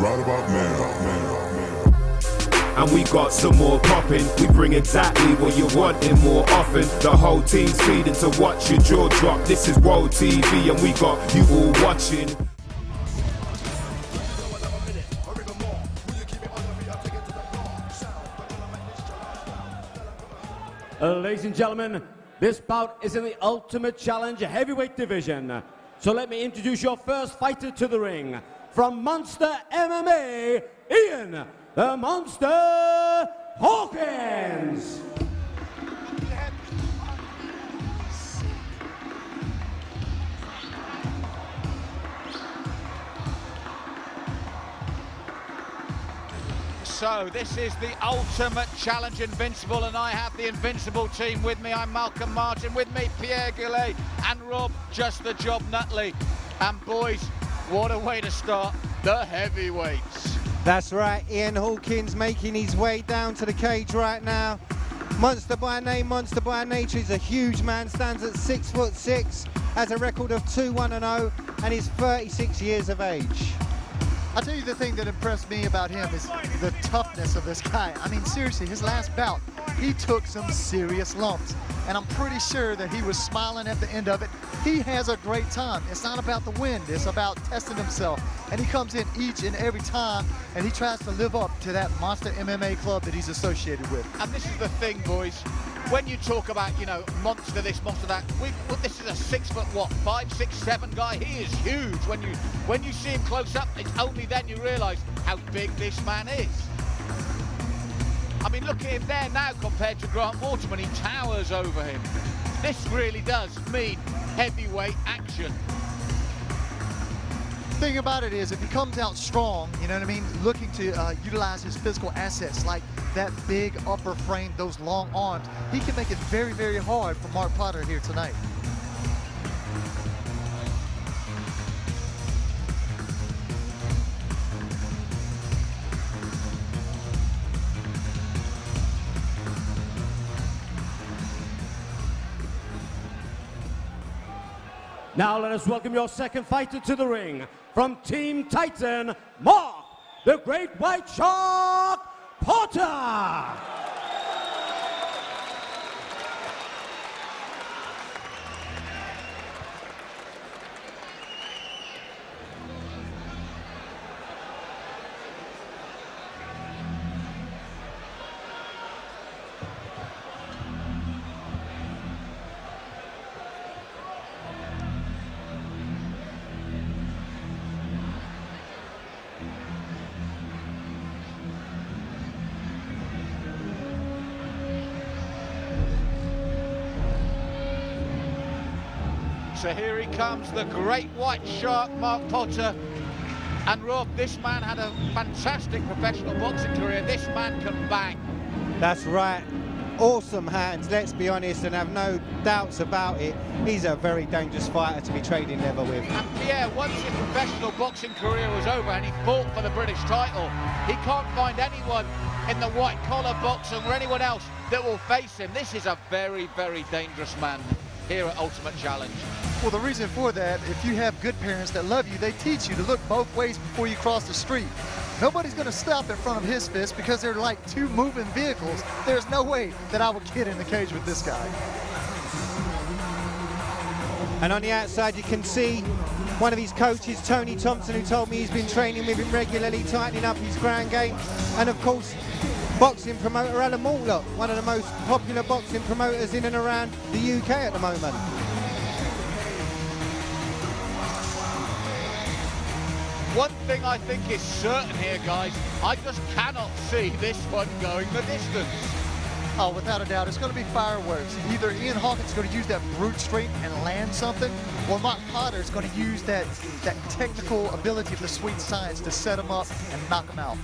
right about now. And we got some more popping. We bring exactly what you're wanting more often. The whole team's feeding to watch your jaw drop. This is World TV and we got you all watching. Ladies and gentlemen, this bout is in the Ultimate Challenge heavyweight division. So let me introduce your first fighter to the ring. From Monsta MMA, Ian the Monster Hawkins. So this is the Ultimate Challenge Invincible, and I have the Invincible team with me. I'm Malcolm Martin, with me Pierre Goulet and Rob Just the Job Nutley. And boys, what a way to start the heavyweights. That's right, Ian Hawkins making his way down to the cage right now. Monster by name, monster by nature. He's a huge man, stands at 6'6", has a record of 2-1-0, and is 36 years of age. I'll tell you the thing that impressed me about him is the toughness of this guy. I mean, seriously, his last bout, he took some serious lumps. And I'm pretty sure that he was smiling at the end of it. He has a great time. It's not about the win, it's about testing himself. And he comes in each and every time, and he tries to live up to that Monsta MMA club that he's associated with. And this is the thing, boys. When you talk about, you know, monster this, monster that, this is a 6 foot, what, 5, 6, 7 guy. He is huge. When you see him close up, it's only then you realise how big this man is. I mean, look at him there now compared to Grant Waterman. He towers over him. This really does mean heavyweight action. The thing about it is, if he comes out strong, you know what I mean, looking to utilize his physical assets like that big upper frame, those long arms, he can make it very, very hard for Mark Potter here tonight. Now let us welcome your second fighter to the ring. From Team Titan, Mark, the Great White Shark, Potter. So here he comes, the Great White Shark, Mark Potter. And Rob, this man had a fantastic professional boxing career. This man can bang. That's right. Awesome hands, let's be honest, and have no doubts about it. He's a very dangerous fighter to be trading level with. And Pierre, once his professional boxing career was over and he fought for the British title, he can't find anyone in the white-collar boxing or anyone else that will face him. This is a very, very dangerous man here at Ultimate Challenge. Well, the reason for that, if you have good parents that love you, they teach you to look both ways before you cross the street. Nobody's going to stop in front of his fist because they're like two moving vehicles. There's no way that I would get in the cage with this guy. And on the outside, you can see one of his coaches, Tony Thompson, who told me he's been training with him regularly, tightening up his ground game. And of course, boxing promoter Alan Mortlock, one of the most popular boxing promoters in and around the UK at the moment. One thing I think is certain here, guys, I just cannot see this one going the distance. Oh, without a doubt, it's going to be fireworks. Either Ian Hawkins is going to use that brute strength and land something, or Mark Potter is going to use that technical ability of the sweet science to set him up and knock him out.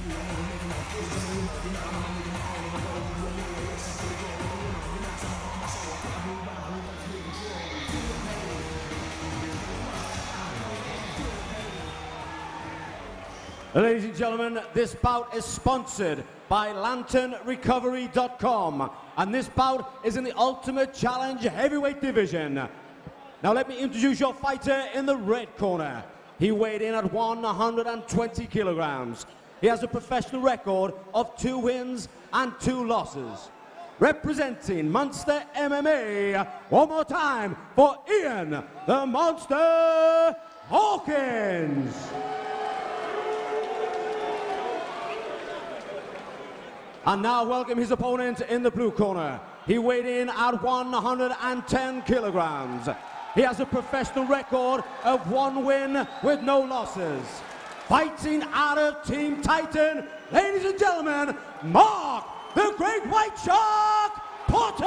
Ladies and gentlemen, this bout is sponsored by LanternRecovery.com, and this bout is in the Ultimate Challenge heavyweight division. Now let me introduce your fighter in the red corner. He weighed in at 120 kilograms. He has a professional record of 2 wins and 2 losses. Representing Monsta MMA, one more time for Ian the Monster Hawkins. And now welcome his opponent in the blue corner. He weighed in at 110 kilograms. He has a professional record of 1 win with no losses. Fighting out of Team Titan, ladies and gentlemen, Mark the Great White Shark Porter!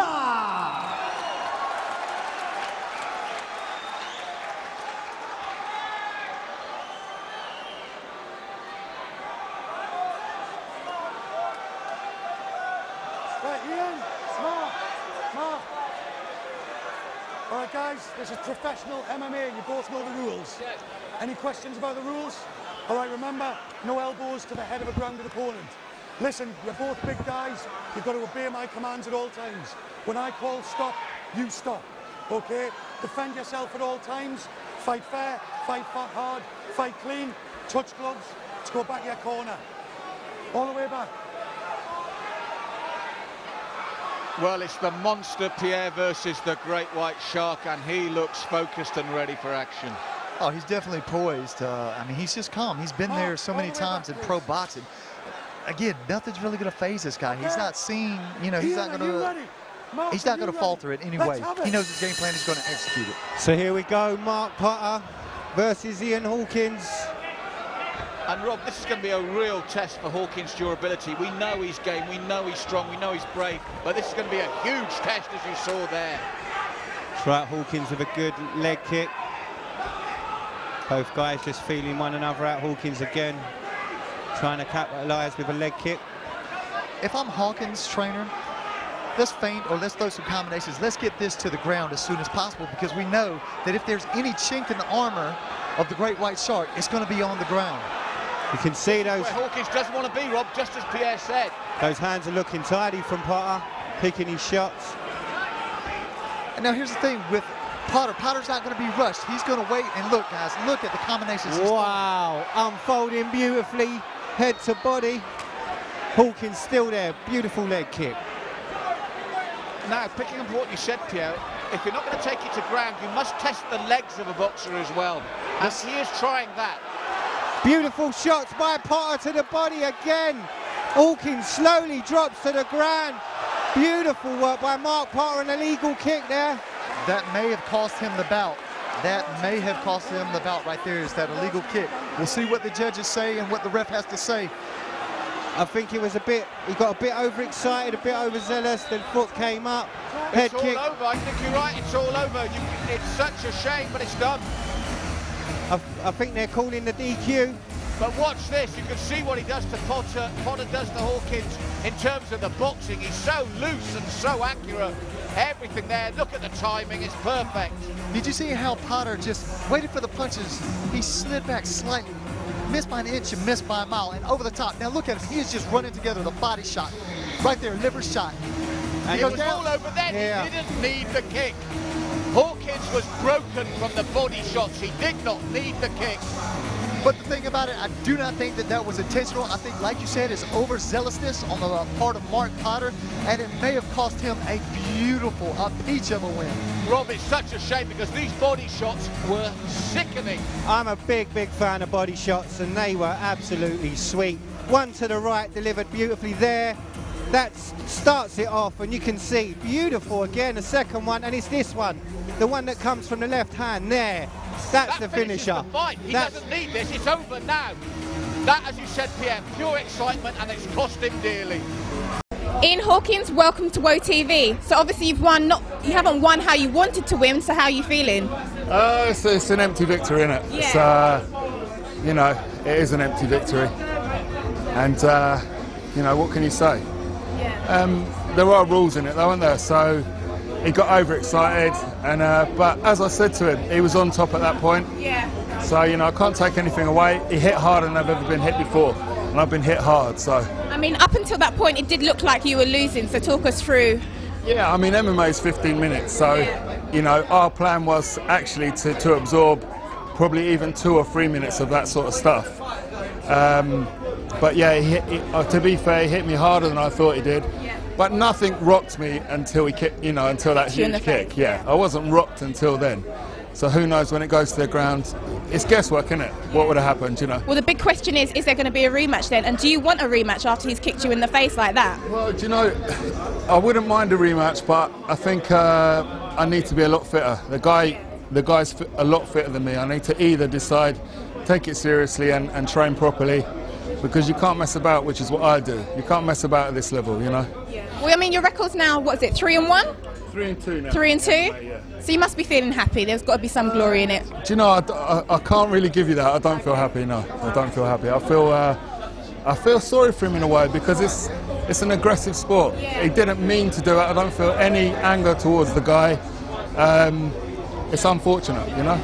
Ian, Mark. All right, guys, this is professional MMA, and you both know the rules. Yes. Any questions about the rules? All right, remember, no elbows to the head of a grounded opponent. Listen, you're both big guys. You've got to obey my commands at all times. When I call stop, you stop, okay? Defend yourself at all times. Fight fair, fight hard, fight clean, touch gloves. Let's go back to your corner. All the way back. Well, it's the Monster Pierre versus the Great White Shark, and he looks focused and ready for action. Oh, he's definitely poised. I mean, he's just calm. He's been there so many times in pro boxing. Again, nothing's really going to phase this guy. He's not seen, you know, he's not going to falter it anyway. He knows his game plan is going to execute it. So here we go, Mark Potter versus Ian Hawkins. And Rob, this is going to be a real test for Hawkins' durability. We know he's game, we know he's strong, we know he's brave, but this is going to be a huge test, as you saw there. That's right, Hawkins with a good leg kick. Both guys just feeling one another out. Hawkins again trying to capitalise with a leg kick. If I'm Hawkins' trainer, let's feint or let's throw some combinations. Let's get this to the ground as soon as possible, because we know that if there's any chink in the armor of the Great White Shark, it's going to be on the ground. You can see those... Where Hawkins doesn't want to be, Rob, just as Pierre said. Those hands are looking tidy from Potter, picking his shots. And now here's the thing with Potter. Potter's not going to be rushed. He's going to wait and look, guys. Look at the combinations. Wow, unfolding beautifully, head to body. Hawkins still there, beautiful leg kick. Now, picking up what you said, Pierre, if you're not going to take it to ground, you must test the legs of a boxer as well. And he is trying that. Beautiful shots by Potter to the body again. Hawkins slowly drops to the ground. Beautiful work by Mark Potter, an illegal kick there. That may have cost him the bout. That may have cost him the bout right there, is that illegal kick. We'll see what the judges say and what the ref has to say. I think it was he got a bit overexcited, a bit overzealous, then foot came up, head kick. It's all over, I think you're right, it's all over. It's such a shame, but it's done. I think they're calling the DQ. But watch this, you can see what he does to Potter. Potter does to Hawkins in terms of the boxing. He's so loose and so accurate. Everything there, look at the timing, it's perfect. Did you see how Potter just waited for the punches? He slid back slightly, missed by an inch and missed by a mile, and over the top. Now look at him, he is just running together, the body shot. Right there, liver shot. And he was all over then, yeah. He didn't need the kick. Hawkins was broken from the body shots. He did not need the kick. But the thing about it, I do not think that that was intentional. I think, like you said, it's overzealousness on the part of Mark Potter, and it may have cost him a peach of a win. Rob, it's such a shame because these body shots were sickening. I'm a big fan of body shots, and they were absolutely sweet. One to the right, delivered beautifully there. That starts it off, and you can see, beautiful again, the second one, and it's this one, the one that comes from the left hand there. That's the finisher. The fight. He doesn't need this, it's over now. That, as you said, Pierre, pure excitement, and it's cost him dearly. Ian Hawkins, welcome to WOE TV. So obviously you haven't won how you wanted to win, so how are you feeling? It's an empty victory, isn't it? Yeah. It's, you know, it is an empty victory. And, you know, what can you say? Yeah. There are rules in it though, aren't there? So he got overexcited, and but as I said to him, he was on top at that point. Yeah. So, you know, I can't take anything away. He hit harder than I've ever been hit before, and I've been hit hard, so. I mean, up until that point, it did look like you were losing, so talk us through. Yeah, I mean, MMA is 15 minutes, so, you know, our plan was actually to absorb probably even 2 or 3 minutes of that sort of stuff. But yeah, to be fair, he hit me harder than I thought he did. But nothing rocked me until he kicked, you know, until that huge kick. Yeah, I wasn't rocked until then. So who knows when it goes to the ground? It's guesswork, isn't it? What would have happened, you know? Well, the big question is there going to be a rematch then? And do you want a rematch after he's kicked you in the face like that? Well, do you know, I wouldn't mind a rematch, but I think I need to be a lot fitter. The guy's a lot fitter than me. I need to either decide, take it seriously and train properly, because you can't mess about, which is what I do. You can't mess about at this level, you know? Yeah. Well, I mean, your record's now, what is it, 3-1? 3-2 now. 3-2? Yeah. So you must be feeling happy. There's got to be some glory in it. Do you know, I can't really give you that. I don't feel happy, no. I don't feel happy. I feel sorry for him in a way, because it's an aggressive sport. Yeah. He didn't mean to do it. I don't feel any anger towards the guy. It's unfortunate, you know?